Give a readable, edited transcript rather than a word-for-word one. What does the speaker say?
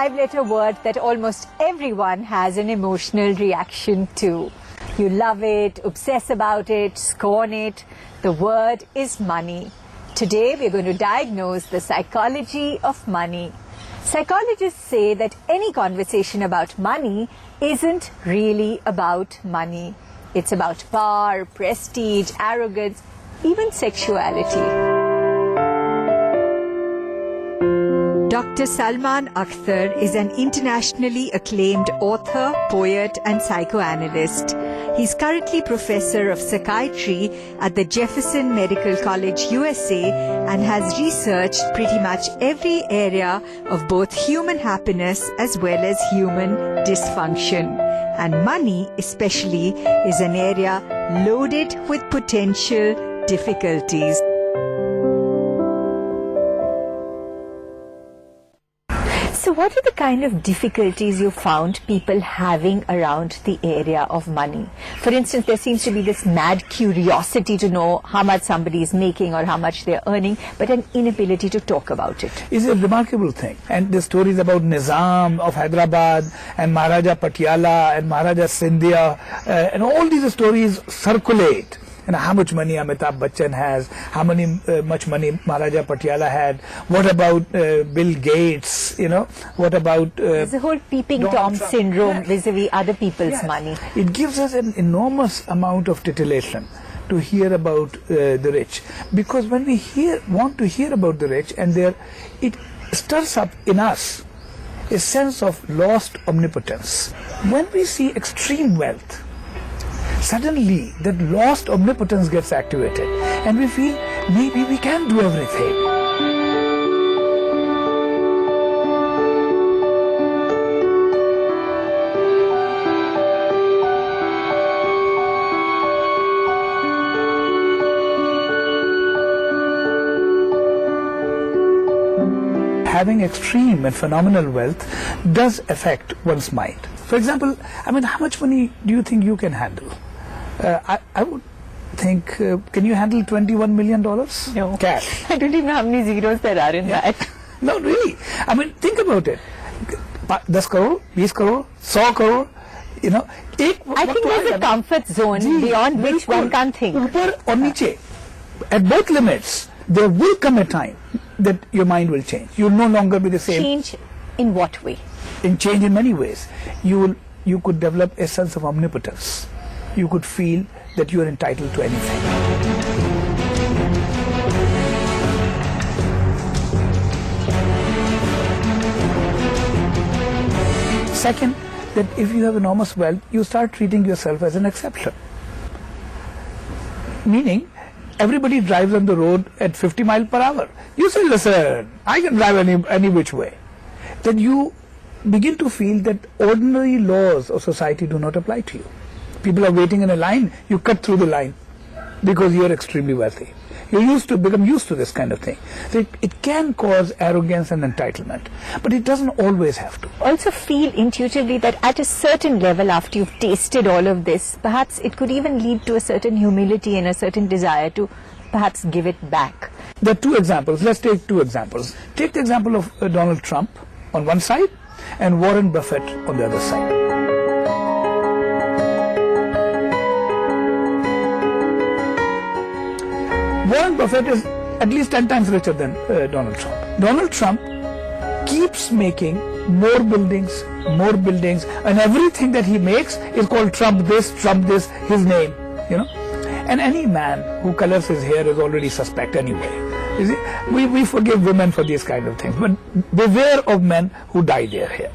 5-letter word that almost everyone has an emotional reaction to. You love it, obsess about it, scorn it. The word is money. Today we're going to diagnose the psychology of money. Psychologists say that any conversation about money isn't really about money. It's about power, prestige, arrogance, even sexuality. Dr. Salman Akhtar is an internationally acclaimed author, poet and psychoanalyst. He's currently professor of psychiatry at the Jefferson Medical College, USA, and has researched pretty much every area of both human happiness as well as human dysfunction. And money, especially, is an area loaded with potential difficulties. So what are the kind of difficulties you found people having around the area of money? For instance, there seems to be this mad curiosity to know how much somebody is making or how much they're earning, but an inability to talk about it. It's a remarkable thing. And the stories about Nizam of Hyderabad and Maharaja Patiala and Maharaja Sindhia and all these stories circulate. And how much money Amitabh Bachchan has, how much money Maharaja Patiala had, what about Bill Gates, what about... There's a whole peeping Tom syndrome vis-a-vis other people's money. It gives us an enormous amount of titillation to hear about the rich. Because when we want to hear about the rich, and it stirs up in us a sense of lost omnipotence. When we see extreme wealth, suddenly that lost omnipotence gets activated and we feel maybe we can do everything. Having extreme and phenomenal wealth does affect one's mind. For example, how much money do you think you can handle? I would think, can you handle $21 million? No. Cash. I don't even know how many zeros there are in that. No, really. Think about it. 10 crore, 20 crore, 100 crore, I think there's a comfort zone beyond which one can't think. Upar or niche. At both limits, there will come a time that your mind will change. You will no longer be the same. Change in what way? Change in many ways. You could develop a sense of omnipotence. You could feel that you are entitled to anything. Second, that if you have enormous wealth, you start treating yourself as an exception. Meaning, everybody drives on the road at 50 miles per hour. You say, listen, I can drive any which way. Then you begin to feel that ordinary laws of society do not apply to you. People are waiting in a line, you cut through the line because you are extremely wealthy. You become used to this kind of thing. So it can cause arrogance and entitlement, but it doesn't always have to. Also feel intuitively that at a certain level, after you've tasted all of this, perhaps it could even lead to a certain humility and a certain desire to perhaps give it back. There are two examples. Let's take two examples. Take the example of Donald Trump on one side and Warren Buffett on the other side. Warren Buffett is at least 10 times richer than Donald Trump. Donald Trump keeps making more buildings, and everything that he makes is called Trump this, his name, And any man who colors his hair is already suspect anyway. You see? We forgive women for these kind of things, but beware of men who dye their hair.